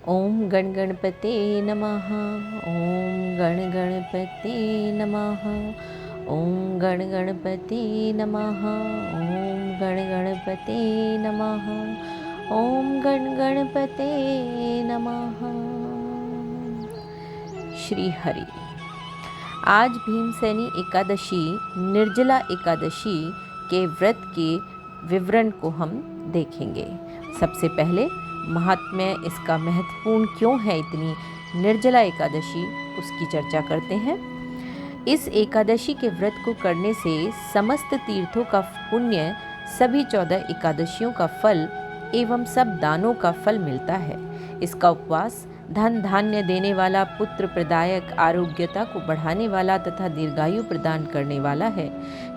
ओम गण गणपते नमः। ओम गण गणपते नमः। ओम गण गणपते नमः। ओम गण गणपते नमः। ओम गण गणपते नमः। श्री हरि। आज भीमसेनी एकादशी निर्जला एकादशी के व्रत के विवरण को हम देखेंगे। सबसे पहले महात्म्य, इसका महत्वपूर्ण क्यों है इतनी निर्जला एकादशी, उसकी चर्चा करते हैं। इस एकादशी के व्रत को करने से समस्त तीर्थों का पुण्य, सभी 14 एकादशियों का फल एवं सब दानों का फल मिलता है। इसका उपवास धन धान्य देने वाला, पुत्र प्रदायक, आरोग्यता को बढ़ाने वाला तथा दीर्घायु प्रदान करने वाला है।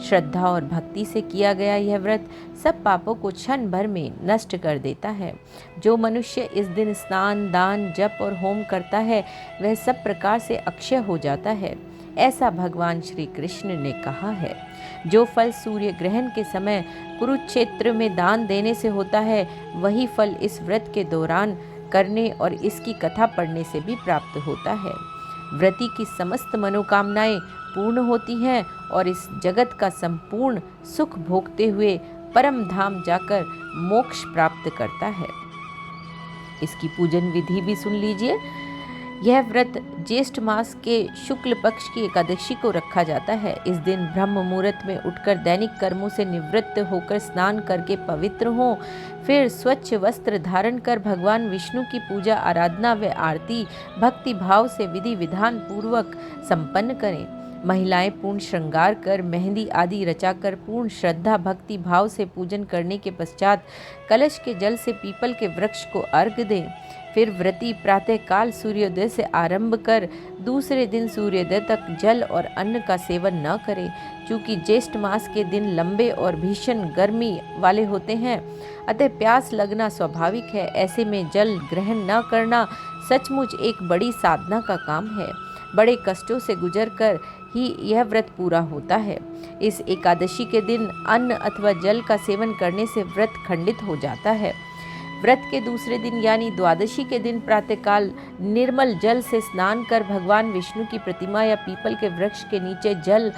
श्रद्धा और भक्ति से किया गया यह व्रत सब पापों को क्षण भर में नष्ट कर देता है। जो मनुष्य इस दिन स्नान, दान, जप और होम करता है वह सब प्रकार से अक्षय हो जाता है, ऐसा भगवान श्री कृष्ण ने कहा है। जो फल सूर्य ग्रहण के समय कुरुक्षेत्र में दान देने से होता है, वही फल इस व्रत के दौरान करने और इसकी कथा पढ़ने से भी प्राप्त होता है। व्रती की समस्त मनोकामनाएं पूर्ण होती हैं और इस जगत का संपूर्ण सुख भोगते हुए परम धाम जाकर मोक्ष प्राप्त करता है। इसकी पूजन विधि भी सुन लीजिए। यह व्रत ज्येष्ठ मास के शुक्ल पक्ष की एकादशी को रखा जाता है। इस दिन ब्रह्म मुहूर्त में उठकर दैनिक कर्मों से निवृत्त होकर स्नान करके पवित्र हों, फिर स्वच्छ वस्त्र धारण कर भगवान विष्णु की पूजा, आराधना व आरती भक्ति भाव से विधि विधान पूर्वक संपन्न करें। महिलाएं पूर्ण श्रृंगार कर, मेहंदी आदि रचाकर पूर्ण श्रद्धा भक्ति भाव से पूजन करने के पश्चात कलश के जल से पीपल के वृक्ष को अर्घ्य दें। फिर व्रती प्रातः काल सूर्योदय से आरंभ कर दूसरे दिन सूर्योदय तक जल और अन्न का सेवन न करें। चूँकि ज्येष्ठ मास के दिन लंबे और भीषण गर्मी वाले होते हैं, अतः प्यास लगना स्वाभाविक है। ऐसे में जल ग्रहण न करना सचमुच एक बड़ी साधना का काम है। बड़े कष्टों से गुजर कर ही यह व्रत पूरा होता है। इस एकादशी के दिन अन्न अथवा जल का सेवन करने से व्रत खंडित हो जाता है। व्रत के दूसरे दिन यानी द्वादशी के दिन प्रातःकाल निर्मल जल से स्नान कर भगवान विष्णु की प्रतिमा या पीपल के वृक्ष के नीचे जल,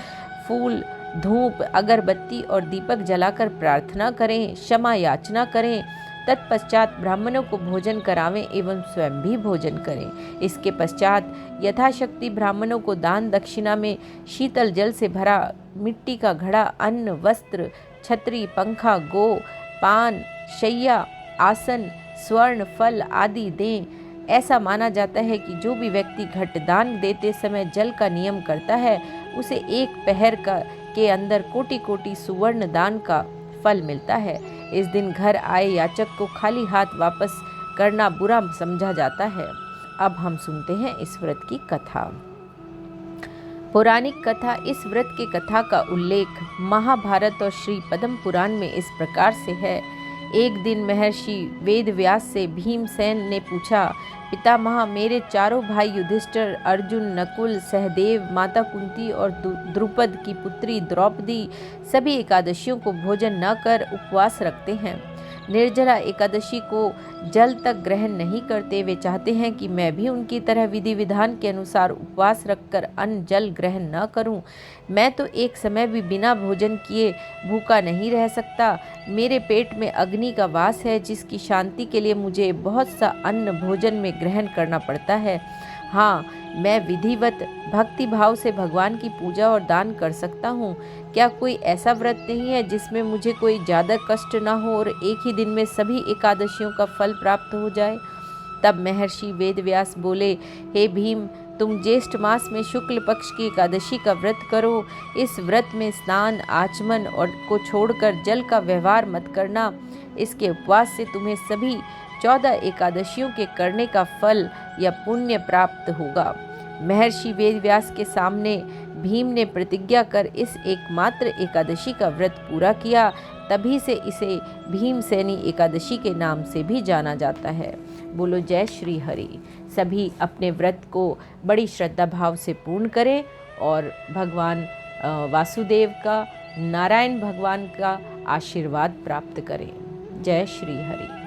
फूल, धूप, अगरबत्ती और दीपक जलाकर प्रार्थना करें, क्षमा याचना करें। तत्पश्चात ब्राह्मणों को भोजन करावें एवं स्वयं भी भोजन करें। इसके पश्चात यथाशक्ति ब्राह्मणों को दान दक्षिणा में शीतल जल से भरा मिट्टी का घड़ा, अन्न, वस्त्र, छतरी, पंखा, गो, पान, शैया, आसन, स्वर्ण, फल आदि दें। ऐसा माना जाता है कि जो भी व्यक्ति घटदान देते समय जल का नियम करता है, उसे एक पहर के अंदर कोटि कोटि सुवर्ण दान का फल मिलता है। इस दिन घर आए याचक को खाली हाथ वापस करना बुरा समझा जाता है। अब हम सुनते हैं इस व्रत की कथा। पौराणिक कथा। इस व्रत के कथा का उल्लेख महाभारत और श्री पद्म पुराण में इस प्रकार से है। एक दिन महर्षि वेदव्यास से भीमसेन ने पूछा, पितामह, मेरे चारों भाई युधिष्ठिर, अर्जुन, नकुल, सहदेव, माता कुंती और द्रुपद की पुत्री द्रौपदी सभी एकादशियों को भोजन न कर उपवास रखते हैं। निर्जला एकादशी को जल तक ग्रहण नहीं करते। वे चाहते हैं कि मैं भी उनकी तरह विधि विधान के अनुसार उपवास रखकर अन्न जल ग्रहण न करूं। मैं तो एक समय भी बिना भोजन किए भूखा नहीं रह सकता। मेरे पेट में अग्नि का वास है, जिसकी शांति के लिए मुझे बहुत सा अन्न भोजन में ग्रहण करना पड़ता है। हाँ, मैं विधिवत भक्ति भाव से भगवान की पूजा और दान कर सकता हूँ। क्या कोई ऐसा व्रत नहीं है जिसमें मुझे कोई ज़्यादा कष्ट ना हो और एक ही दिन में सभी एकादशियों का फल प्राप्त हो जाए? तब महर्षि वेदव्यास बोले, हे भीम, तुम ज्येष्ठ मास में शुक्ल पक्ष की एकादशी का व्रत करो। इस व्रत में स्नान, आचमन और को छोड़कर जल का व्यवहार मत करना। इसके उपवास से तुम्हें सभी 14 एकादशियों के करने का फल या पुण्य प्राप्त होगा। महर्षि वेदव्यास के सामने भीम ने प्रतिज्ञा कर इस एकमात्र एकादशी का व्रत पूरा किया। तभी से इसे भीमसेनी एकादशी के नाम से भी जाना जाता है। बोलो जय श्री हरि। सभी अपने व्रत को बड़ी श्रद्धा भाव से पूर्ण करें और भगवान वासुदेव का, नारायण भगवान का आशीर्वाद प्राप्त करें। जय श्री हरि।